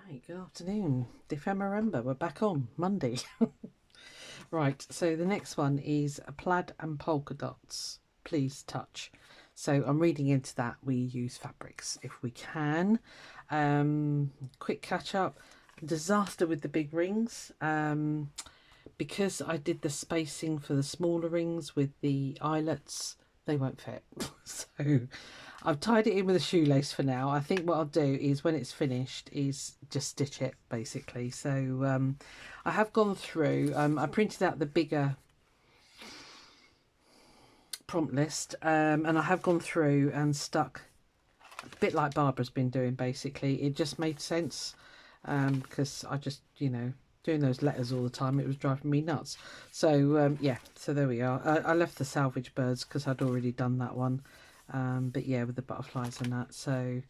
Right, good afternoon. Defemorember, we're back on Monday. Right, so the next one is a plaid and polka dots. Please touch. So I'm reading into that. We use fabrics if we can. Quick catch up. Disaster with the big rings. Because I did the spacing for the smaller rings with the eyelets, they won't fit. So I've tied it in with a shoelace for now. I think what I'll do is when it's finished is just stitch it basically. So I have gone through, I printed out the bigger prompt list, and I have gone through and stuck a bit like Barbara's been doing basically. It just made sense because I just, you know, doing those letters all the time, it was driving me nuts. So yeah, so there we are. I left the salvage birds because I'd already done that one. But yeah, with the butterflies and that. So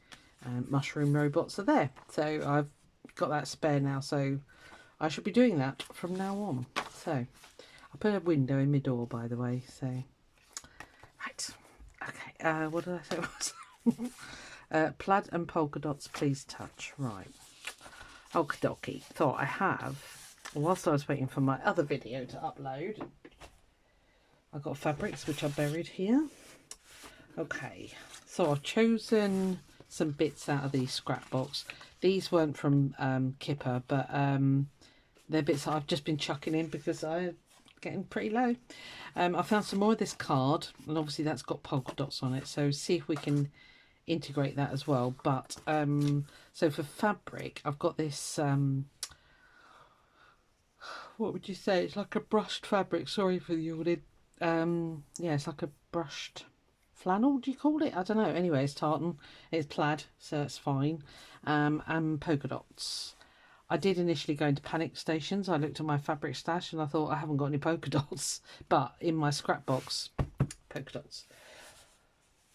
mushroom robots are there. So I've got that spare now. So I should be doing that from now on. So I'll put a window in my door, by the way. So right, okay. What did I say it was? Plaid and polka dots, please touch. Right. Okie dokie. Thought I have. Whilst I was waiting for my other video to upload, I've got fabrics which are buried here. Okay, so I've chosen some bits out of the scrapbox. These weren't from Kipper, but they're bits that I've just been chucking in because I'm getting pretty low. I found some more of this card, and obviously that's got polka dots on it, so see if we can integrate that as well. But so for fabric, I've got this what would you say, it's like a brushed fabric, sorry for the yawning. Yeah, it's like a brushed flannel, do you call it? I don't know. Anyway, it's tartan, it's plaid, so it's fine. And polka dots. I did initially go into panic stations. I looked at my fabric stash and I thought I haven't got any polka dots, but in my scrap box, polka dots.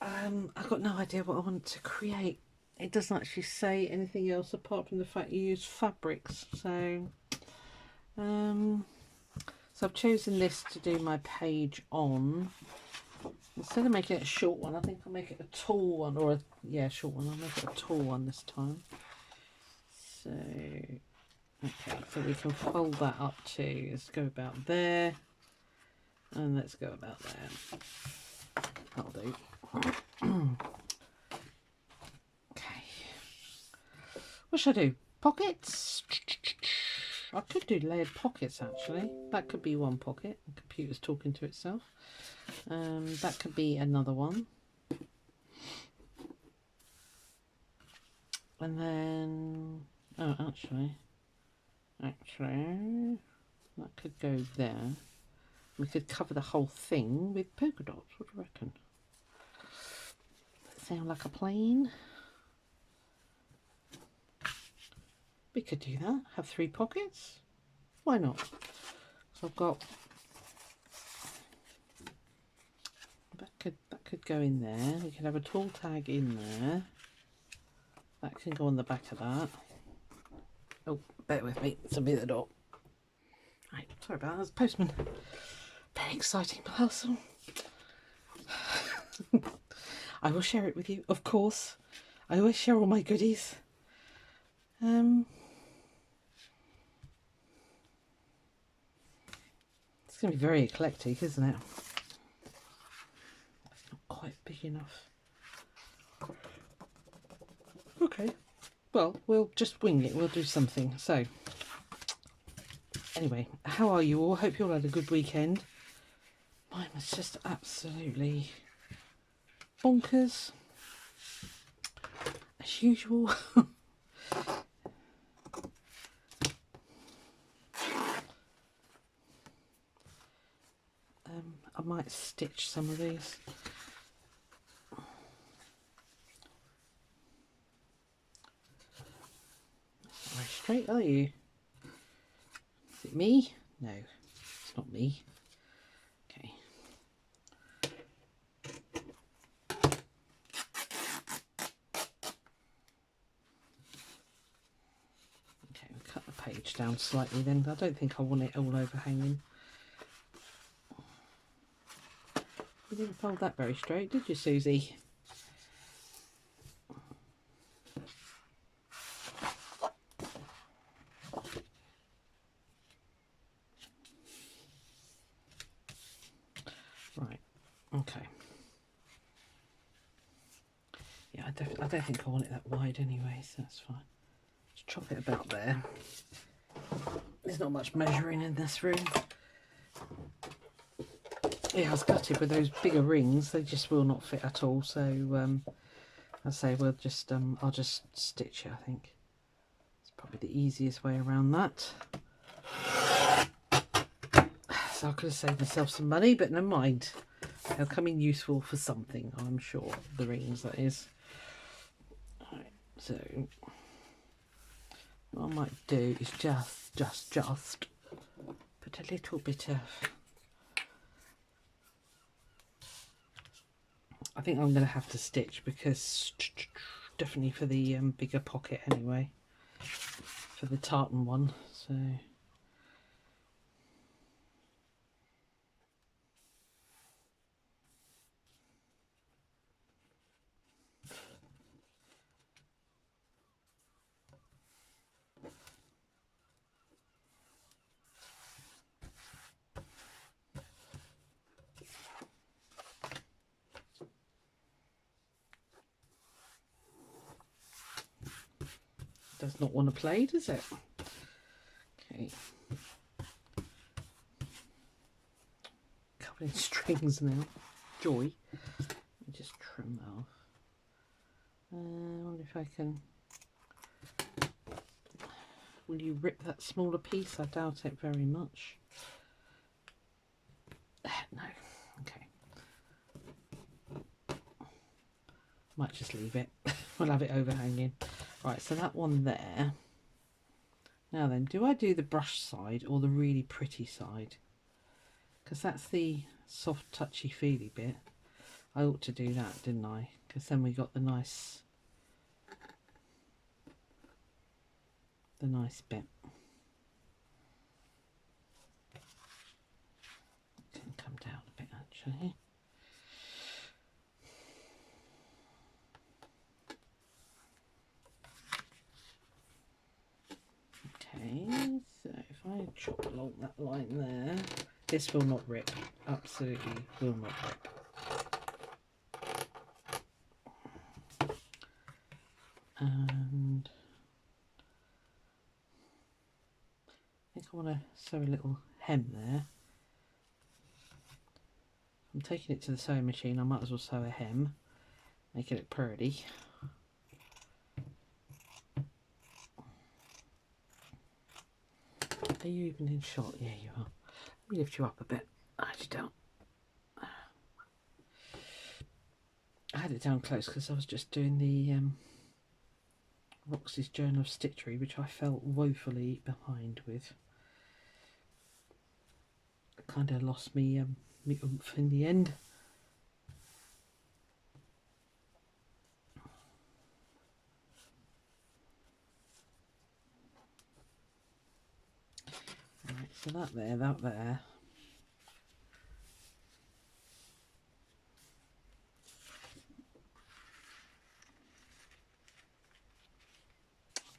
I've got no idea what I want to create. It doesn't actually say anything else apart from the fact you use fabrics. So I've chosen this to do my page on. Instead of making it a short one, I think I'll make it a tall one, or a short one. I'll make it a tall one this time. So, okay, so we can fold that up to, let's go about there, and let's go about there. That'll do. Okay. What should I do? Pockets? I could do layered pockets actually. That could be one pocket. The computer's talking to itself. That could be another one. And then, oh, actually, that could go there. We could cover the whole thing with polka dots. What do you reckon? Sound like a plane? We could do that. Have 3 pockets. Why not? So I've got that could go in there. We could have a tall tag in there. That can go on the back of that. Oh, bear with me. Somebody at the door. Right, sorry about that. That's postman. Very exciting parcel. I will share it with you, of course. I always share all my goodies. It's going to be very eclectic, isn't it? It's not quite big enough. Okay, well, we'll just wing it. We'll do something. So, anyway, how are you all? Hope you all had a good weekend. Mine was just absolutely bonkers, as usual. I might stitch some of these. Very straight, are you? Is it me? No, it's not me. Okay. Okay, we'll cut the page down slightly then. I don't think I want it all overhanging. You didn't fold that very straight, did you, Susie? I don't think I want it that wide anyway, so that's fine. Just chop it about there. There's not much measuring in this room. Yeah, I was gutted with those bigger rings. They just will not fit at all. So I say we'll just I'll just stitch it. I think it's probably the easiest way around that. So I could have saved myself some money, but never mind. They'll come in useful for something, I'm sure. The rings, that is. All right, so what I might do is just put a little bit of. I think I'm going to have to stitch because definitely for the bigger pocket anyway, for the tartan one. So. Does not want to play, does it? Okay. Covered in strings now. Joy. Let me just trim that off. I wonder if I can. Will you rip that smaller piece? I doubt it very much. No. Okay. Might just leave it. We'll have it overhanging. Right, so that one there. Now then, do I do the brush side or the really pretty side? Because that's the soft, touchy-feely bit. I ought to do that, didn't I? Because then we got the nice bit. It can come down a bit, actually. Okay, so if I chop along that line there, this will not rip. Absolutely will not rip. And I think I want to sew a little hem there. I'm taking it to the sewing machine. I might as well sew a hem, make it look pretty. Are you even in shot? Yeah, you are. Let me lift you up a bit. Actually, don't. I had it down close because I was just doing the Roxy's Journal of Stitchery, which I felt woefully behind with. I kind of lost me oomph in the end. Right, so that there.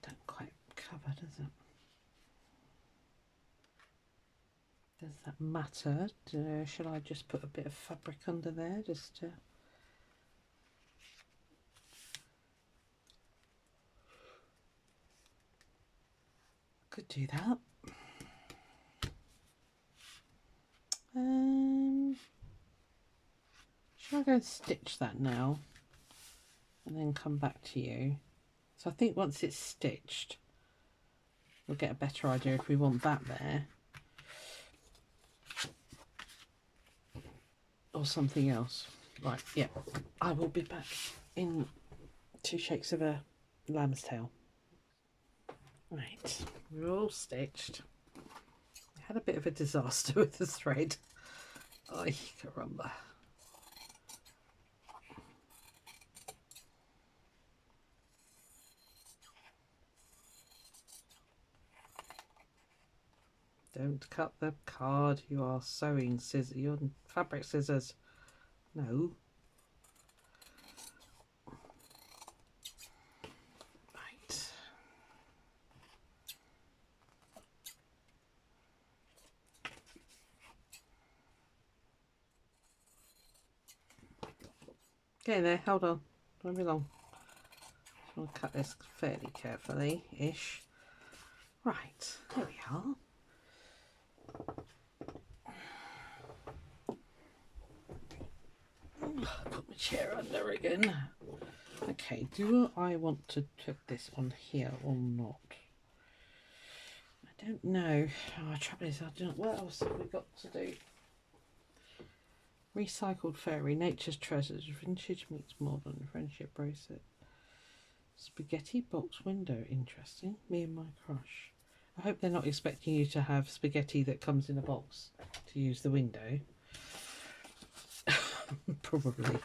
Don't quite cover, does it? Does that matter? Should I just put a bit of fabric under there just to... Could do that. Should I go and stitch that now and then come back to you? So I think once it's stitched, we'll get a better idea if we want that there or something else. Right, yeah, I will be back in 2 shakes of a lamb's tail. Right, we're all stitched. We had a bit of a disaster with the thread. Ay, caramba. Don't cut the card. You are sewing scissors. You're fabric scissors. No. Right. Getting there. Hold on. Won't be long. want to cut this fairly carefully-ish. Right, there we are. Put my chair under again. Okay, do I want to put this on here or not? I don't know. Oh, the trouble is, I don't know. What else have we got to do? Recycled fairy, nature's treasures, vintage meets modern, friendship bracelet, spaghetti box window, interesting, me and my crush. I hope they're not expecting you to have spaghetti that comes in a box to use the window. Probably.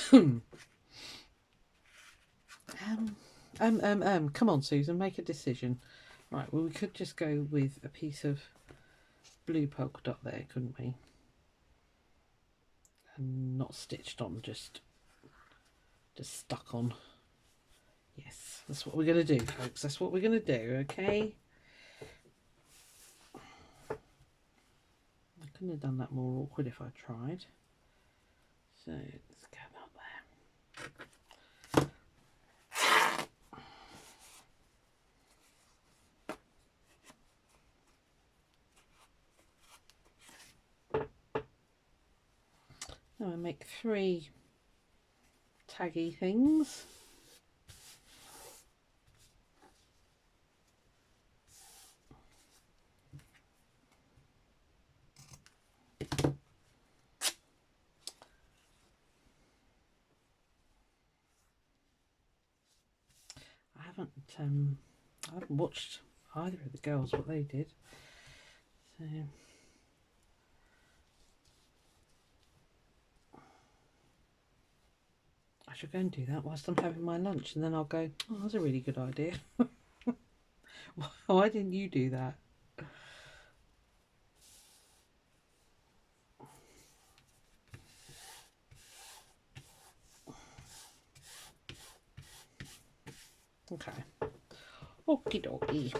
Come on, Susan, make a decision. Right, well, we could just go with a piece of blue polka dot there, couldn't we? And not stitched on, just stuck on. Yes, that's what we're going to do, folks. That's what we're going to do, okay? I couldn't have done that more awkward if I tried. So, let's go up there. Now I make 3 taggy things. I haven't watched either of the girls what they did, so I should go and do that whilst I'm having my lunch, and then I'll go, oh, that's a really good idea. Why didn't you do that? Okay. Okie dokie.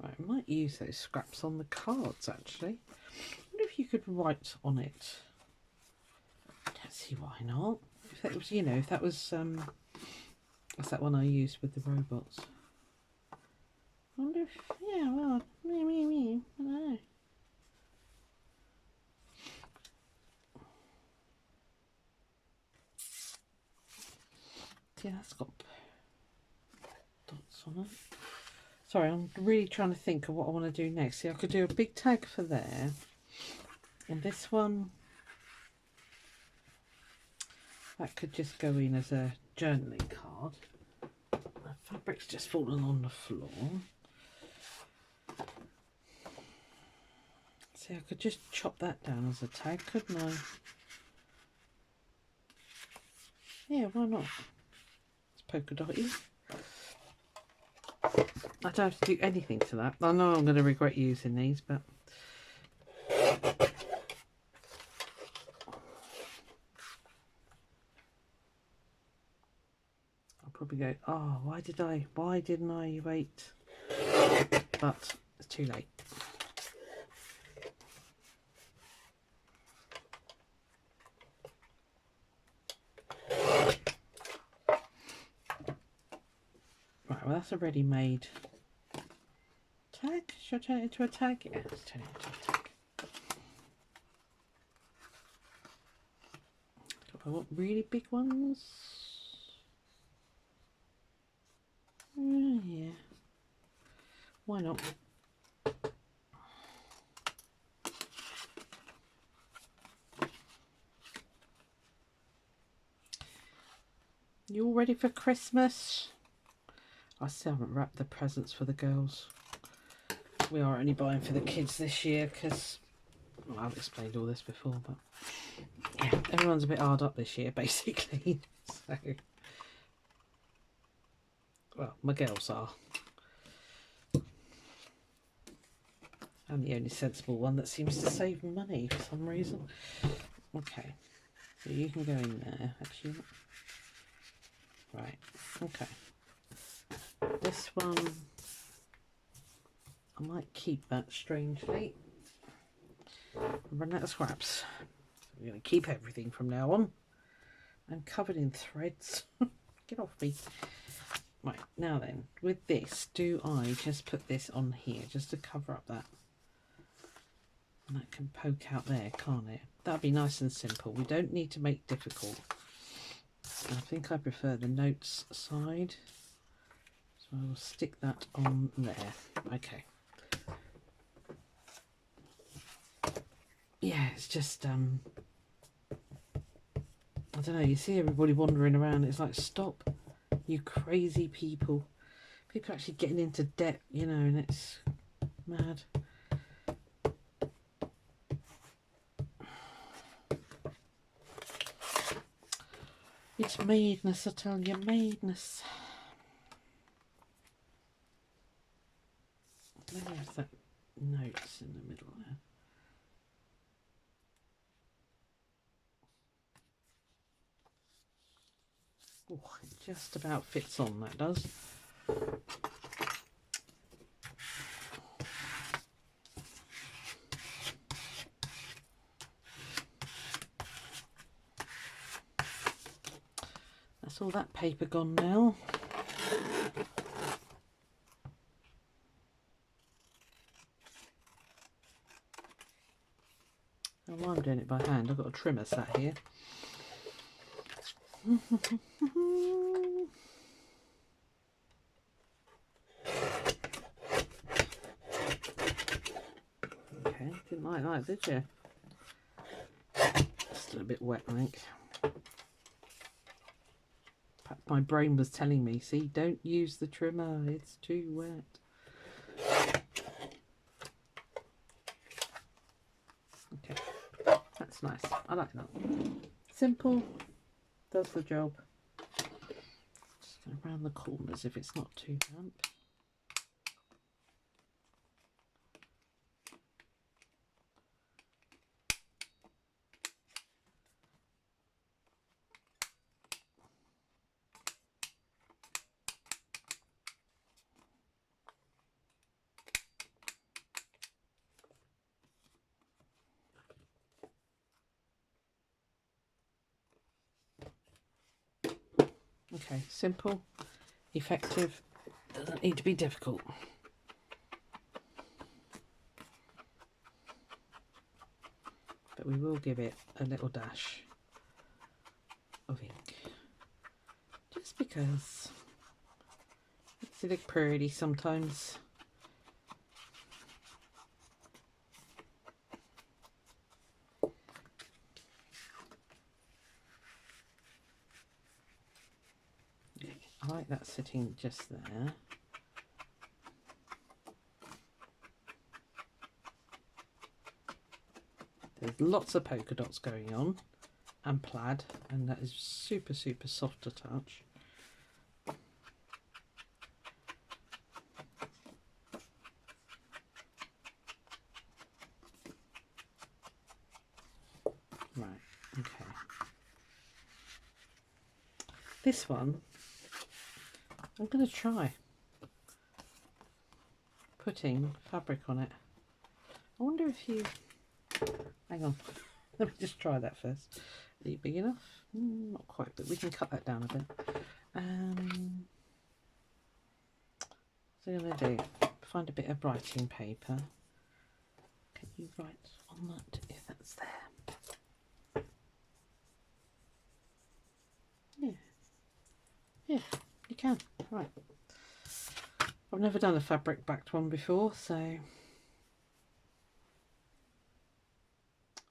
Right, I might use those scraps on the cards actually. I wonder if you could write on it. I don't see why not. If that was, you know, if that was that's that one I used with the robots. I wonder if, yeah, well, I don't know. Yeah, that's got dots on it. Sorry, I'm really trying to think of what I want to do next. See, I could do a big tag for there. And this one, that could just go in as a journaling card. The fabric's just fallen on the floor. See, I could just chop that down as a tag, couldn't I? Yeah, why not? It's polka dotty. I don't have to do anything to that. I know I'm going to regret using these, but I'll probably go, oh, why didn't I wait? But it's too late. Right, well, that's a ready-made tag. Should I turn it into a tag? Yeah, let's turn it into a tag. I want really big ones. Yeah. Why not? You all ready for Christmas? I still haven't wrapped the presents for the girls. We are only buying for the kids this year because, well, I've explained all this before, but yeah, everyone's a bit hard up this year, basically. So, well, my girls are. I'm the only sensible one that seems to save money for some reason. Okay, so you can go in there, actually. Right, okay. This one, I might keep that strangely. I'm running out of scraps. So we're going to keep everything from now on. I'm covered in threads. Get off me. Right, now then, with this, do I just put this on here just to cover up that? And that can poke out there, can't it? That'd be nice and simple. We don't need to make difficult. I think I prefer the notes side. So I will stick that on there. Okay. Yeah, it's just, I don't know, you see everybody wandering around. It's like, stop, you crazy people. People are actually getting into debt, you know, and it's mad. It's madness, I tell you, madness. There's that notes in the middle there. Oh, it just about fits on, that does. That's all that paper gone now. Oh, while I'm doing it by hand, I've got a trimmer sat here. Okay, didn't like that, did you? Still a bit wet, I think. Perhaps my brain was telling me, see, don't use the trimmer, it's too wet. Okay, that's nice. I like that. Simple, does the job. Just go around the corners if it's not too damp. Okay, simple, effective, doesn't need to be difficult. But we will give it a little dash of ink, just because it makes it look pretty sometimes. I like that sitting just there. There's lots of polka dots going on and plaid, and that is super, super soft to touch. Right, okay. This one, I'm going to try putting fabric on it. I wonder if you... Hang on, let me just try that first. Are you big enough? Not quite, but we can cut that down a bit. What I'm going to do, find a bit of writing paper. Can you write on that if that's there? Yeah. Yeah, you can. Right. I've never done a fabric backed one before, so I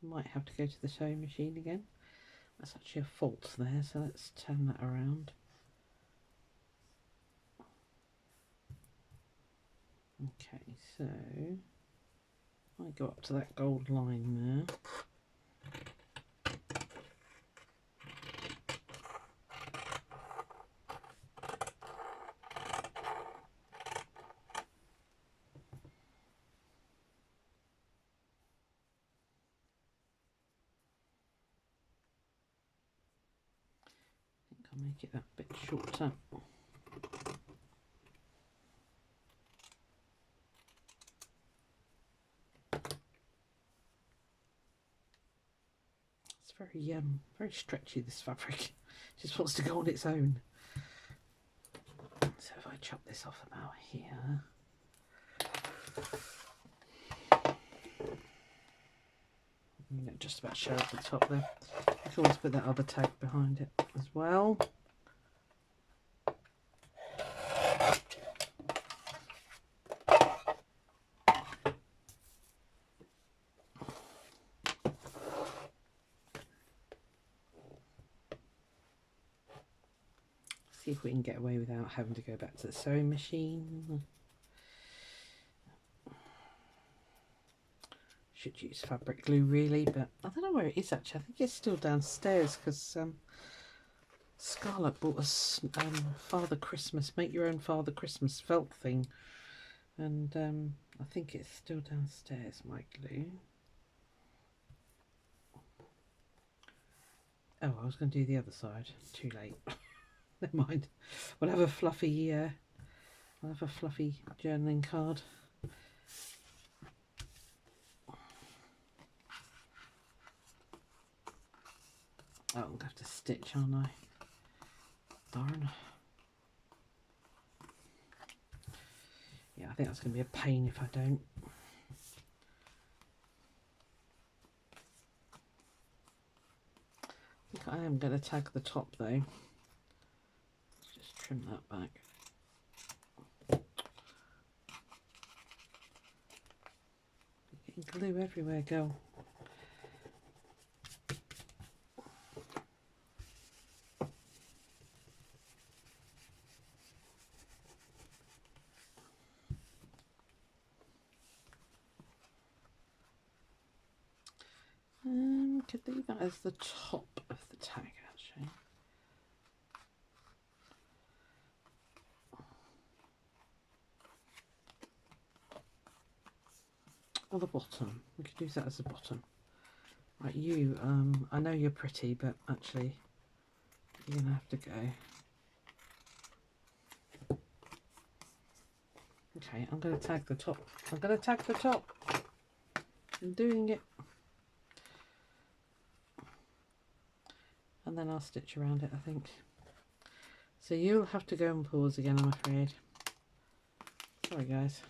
might have to go to the sewing machine again. That's actually a fault there, so let's turn that around. Okay, so I go up to that gold line there. I'll make it that bit shorter. It's very stretchy, this fabric. Just wants to go on its own. So if I chop this off about here, just about show at the top there. You can always put that other tag behind it as well. See if we can get away without having to go back to the sewing machine. Should use fabric glue really, but I don't know where it is actually. I think it's still downstairs because Scarlett bought us Father Christmas, make your own Father Christmas felt thing, and I think it's still downstairs, my glue. Oh, I was going to do the other side. Too late. Never mind. We'll have a fluffy journaling card. Oh, I'm going to have to stitch, aren't I? Darn. Yeah, I think that's going to be a pain if I don't. I think I am going to tag the top though. Let's just trim that back. You're getting glue everywhere, girl. Could leave that as the top of the tag actually. Or the bottom. We could use that as the bottom. Right, you, I know you're pretty, but actually you're gonna have to go. Okay, I'm gonna tag the top. I'm gonna tag the top. I'm doing it. And then I'll stitch around it, I think. So you'll have to go and pause again, I'm afraid. Sorry guys.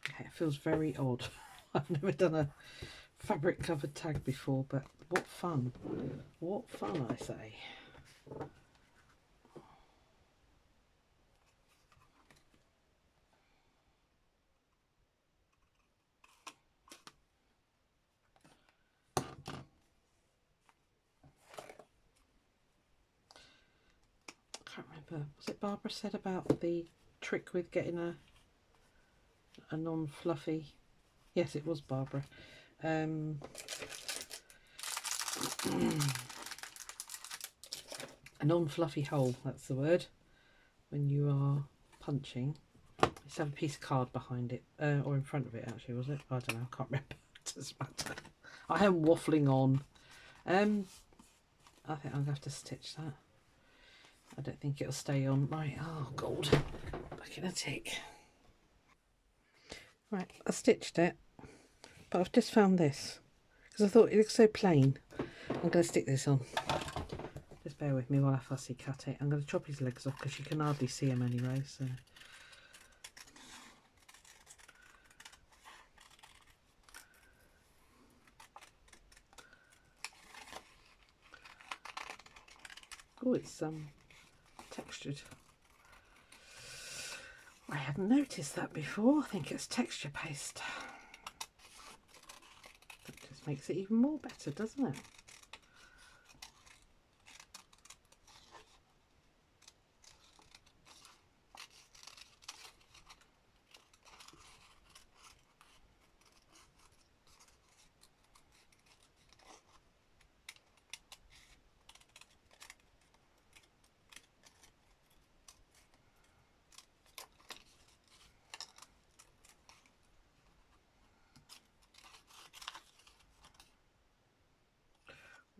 Okay, it feels very odd. I've never done a fabric covered tag before, but what fun. What fun, I say. Can't remember, was it Barbara said about the trick with getting a non-fluffy? Yes, it was Barbara. A non-fluffy hole, that's the word, when you are punching. Let's have a piece of card behind it, or in front of it actually, was it? I don't know, I can't remember. It doesn't matter. I am waffling on. I think I'm going to have to stitch that. I don't think it'll stay on. Right, oh god, back in a tick. Right, I stitched it, but I've just found this because I thought it looks so plain. I'm going to stick this on. Just bear with me while I fussy cut it. I'm going to chop his legs off because you can hardly see him anyway. So. Oh, it's textured. I hadn't noticed that before. I think it's texture paste. That just makes it even more better, doesn't it?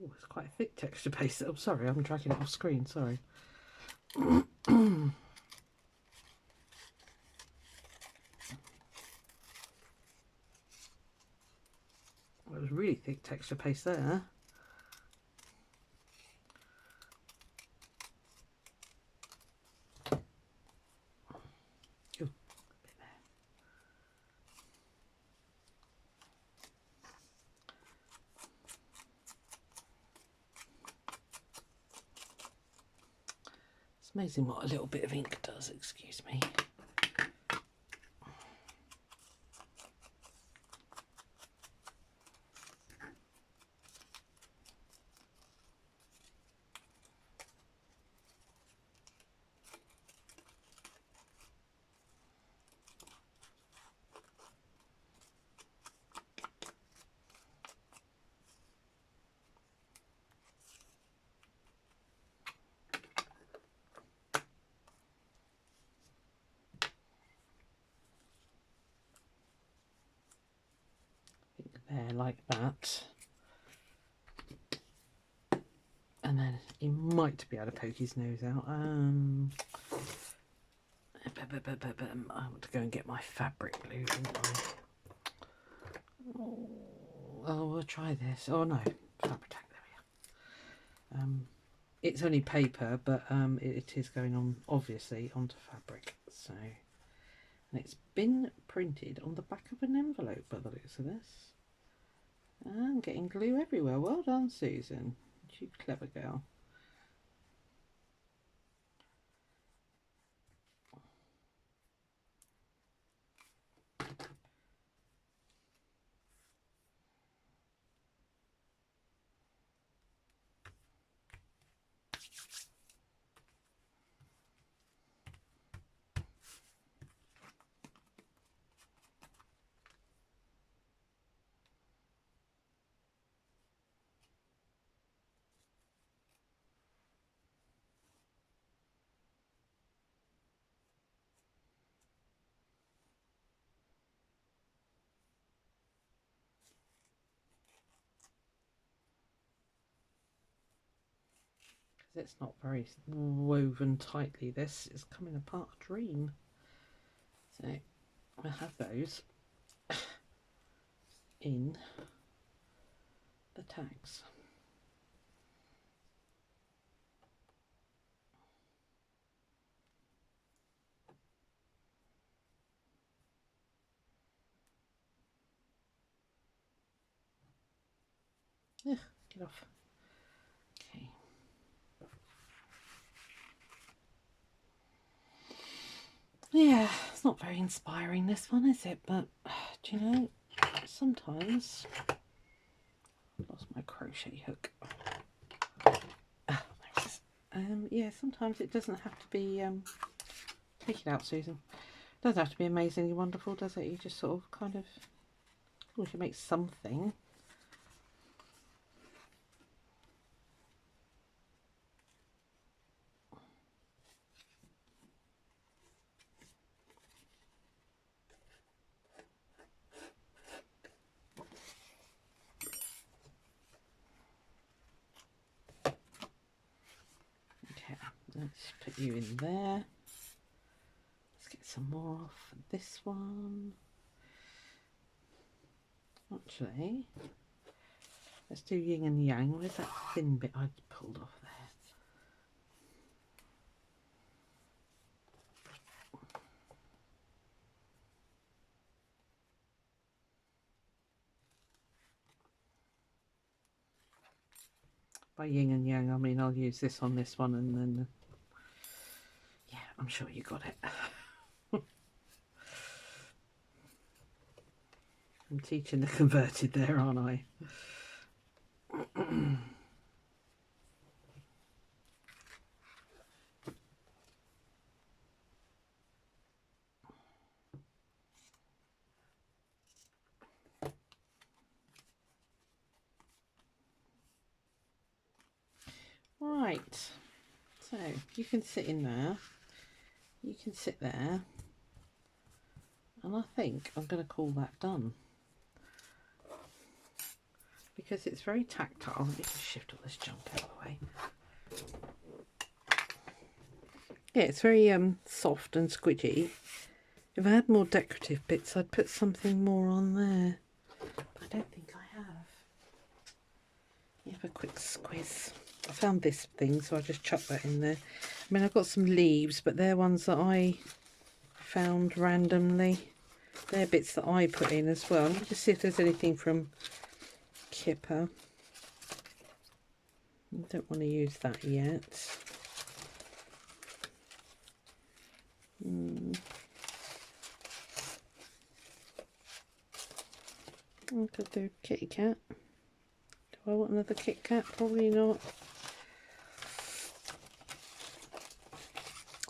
Oh, it's quite a thick texture paste. Oh, sorry, I'm dragging it off screen. Sorry. really thick texture paste there. Ooh, it's amazing what a little bit of ink does, excuse me. There, like that. And then he might be able to poke his nose out. I want to go and get my fabric glue, don't I? Oh, we'll try this. Oh no, fabric tack, there we are. It's only paper, but it is going on, obviously, onto fabric. So, and it's been printed on the back of an envelope by the looks of this. And getting glue everywhere. Well done, Susan. You clever girl. It's not very woven tightly. This is coming apart a dream. So I'll have those in the tags. Ugh, get off. Okay. Yeah, it's not very inspiring, this one, is it? But do you know, sometimes I've lost my crochet hook. Yeah, sometimes it doesn't have to be take it out, Susan. It doesn't have to be amazingly wonderful, does it? You just sort of kind of, we should make something. Let's put you in there. Let's get some more off this one. Actually, let's do yin and yang. Where's that thin bit I pulled off there? By yin and yang, I mean I'll use this on this one, and then yeah, I'm sure you got it. I'm teaching the converted there, aren't I? Right, so you can sit in there, you can sit there, and I think I'm going to call that done, because it's very tactile. Let me just shift all this junk out of the way. Yeah, it's very soft and squidgy. If I had more decorative bits, I'd put something more on there, but I don't think I have. have a quick squiz. I found this thing, so I just chucked that in there. I mean, I've got some leaves, but they're ones that I found randomly. They're bits that I put in as well. Let me just see if there's anything from Kipper. I don't want to use that yet. I could do kitty cat. Do I want another Kit Kat? Probably not.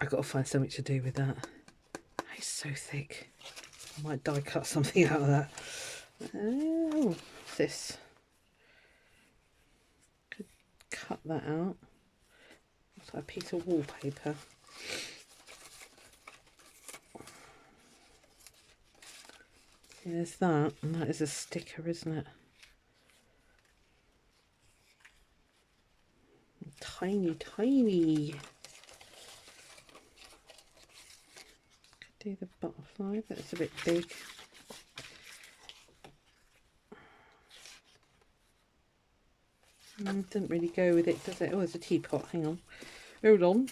I've got to find something to do with that. It's so thick. I might die cut something out of that. Oh, what's this? Could cut that out. Looks like a piece of wallpaper. There's that, and that is a sticker, isn't it? Tiny, tiny. Could do the butterfly, but it's a bit big. Doesn't really go with it, does it? Oh, there's a teapot. Hang on. Hold on.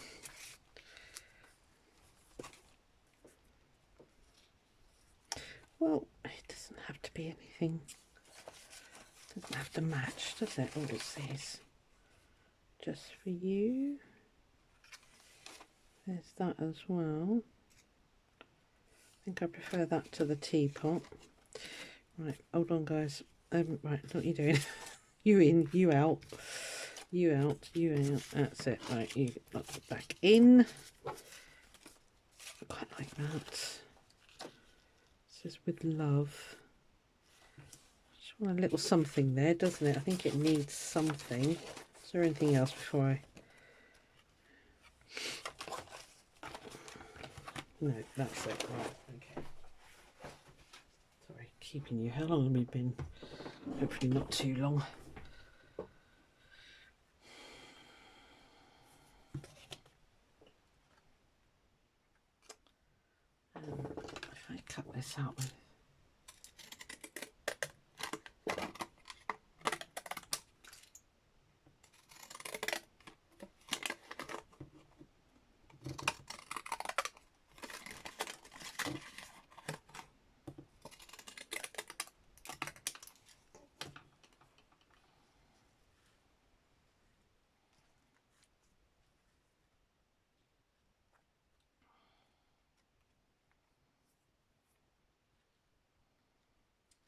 Well, it doesn't have to be anything. It doesn't have to match, does it? All it says. Just for you. There's that as well. I think I prefer that to the teapot. Right, hold on, guys. Right, what are you doing? You in, you out. You out, you out. That's it. Right, you get that back in. I quite like that. It says with love. Just want a little something there, doesn't it? I think it needs something. Is there anything else before I... No, that's it. Right, okay. Sorry, keeping you. How long have we been? Hopefully not too long. If I cut this out with...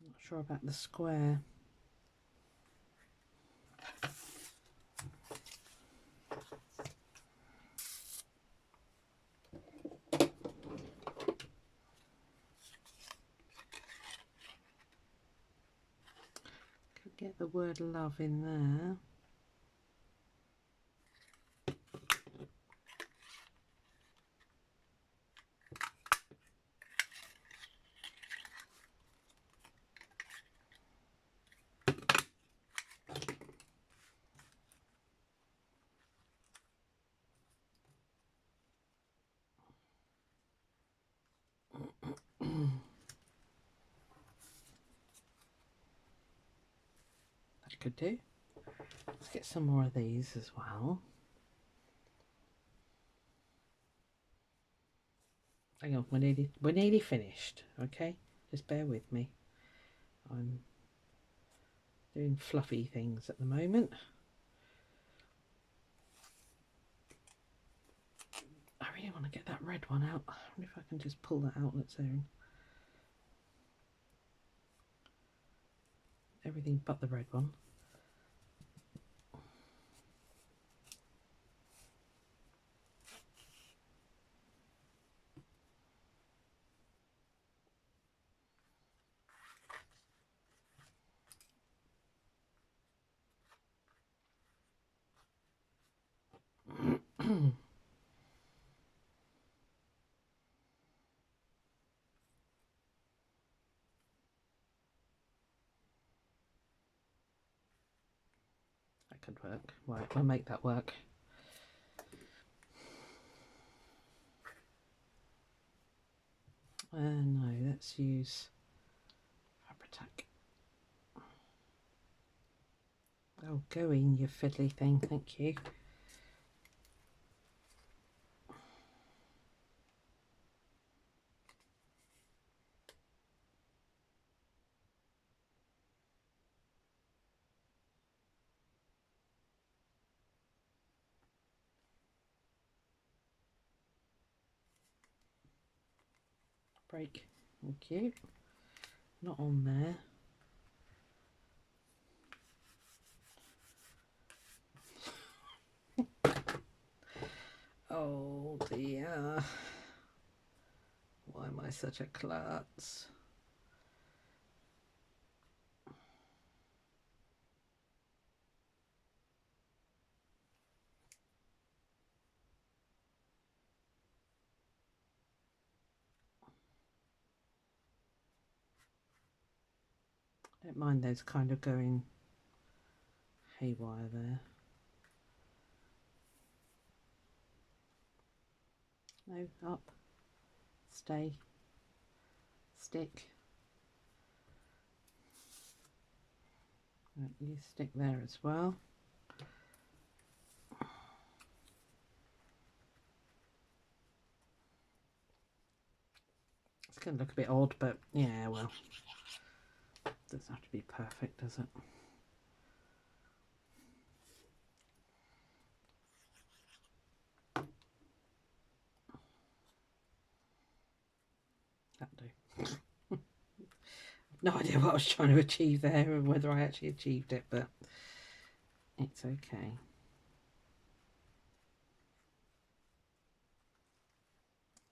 Not sure about the square. Could get the word love in there. That could do. Let's get some more of these as well. Hang on, we're nearly finished, okay? Just bear with me. I'm doing fluffy things at the moment. I really want to get that red one out. I wonder if I can just pull that out that's there. Everything but the red one. That could work. Right, we'll make that work. No, let's use Fabric. Oh, go in, you fiddly thing, thank you. Break, thank you. Not on there. Oh dear. Why am I such a klutz? Don't mind those kind of going haywire there. No, up, stay, stick. Right, you stick there as well. It's going to look a bit odd, but yeah, well, it doesn't have to be perfect, does it? That'll do. No idea what I was trying to achieve there and whether I actually achieved it, but it's okay.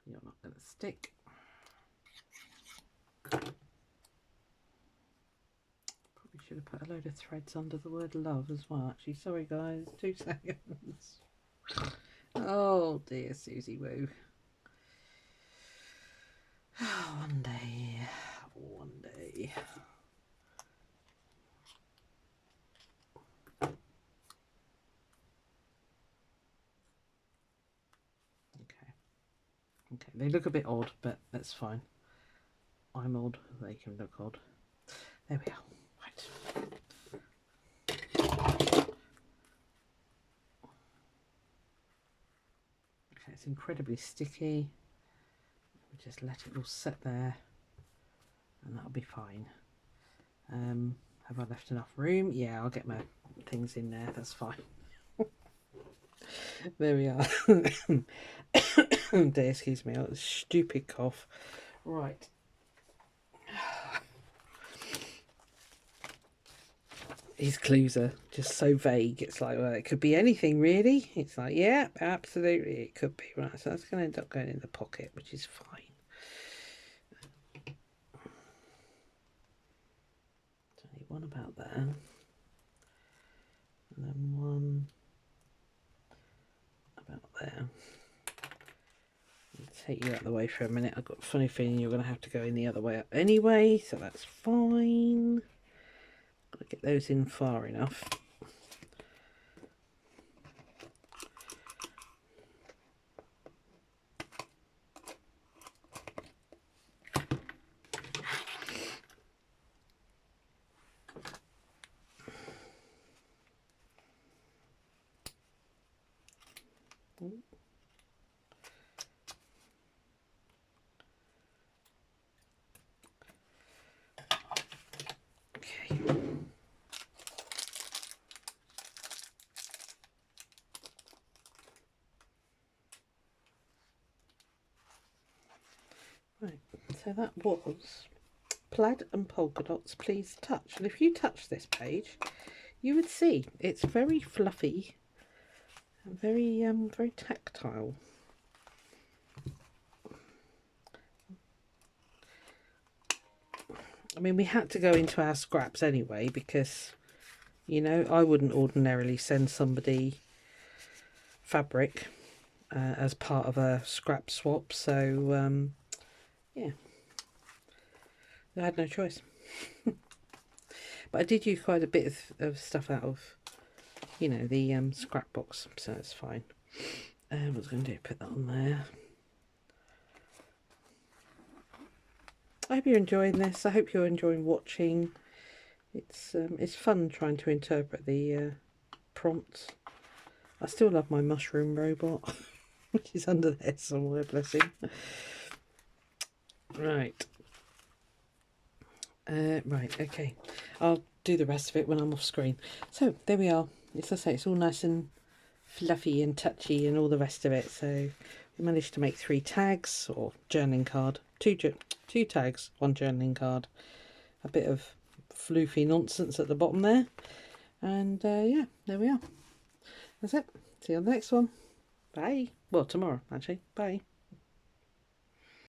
You're not going to stick. Probably should have put a load of threads under the word love as well, actually. Sorry guys, 2 seconds. Oh dear, Susie Woo. One day, one day. Okay, they look a bit odd, but that's fine. I'm odd, they can look odd. There we are. Right. Okay, it's incredibly sticky. We'll just let it all set there, and that'll be fine. Have I left enough room? Yeah, I'll get my things in there. That's fine. There we are. Oh dear, excuse me. That was a stupid cough. Right. His clues are just so vague. It's like, well, it could be anything really. It's like, yeah, absolutely, it could be. Right, so that's going to end up going in the pocket, which is fine. So I need one about there, and then one about there. I'll take you out of the way for a minute. I've got a funny feeling you're going to have to go in the other way up anyway, so that's fine. Got to get those in far enough. Right, so that was plaid and polka dots, please touch. And if you touch this page, you would see it's very fluffy and very very tactile. I mean, we had to go into our scraps anyway because, you know, I wouldn't ordinarily send somebody fabric as part of a scrap swap, so yeah, I had no choice. But I did use quite a bit of stuff out of, you know, the scrap box, so it's fine. What I was going to do, put that on there. I hope you're enjoying this. I hope you're enjoying watching. It's fun trying to interpret the prompts. I still love my mushroom robot, which is under there somewhere, bless him. Right. Right, okay. I'll do the rest of it when I'm off screen. So, there we are. As I say, it's all nice and fluffy and touchy and all the rest of it. So, we managed to make 3 tags, or journaling card. 2 tags, 1 journaling card. A bit of floofy nonsense at the bottom there. And, yeah, there we are. That's it. See you on the next one. Bye. Well, tomorrow, actually. Bye.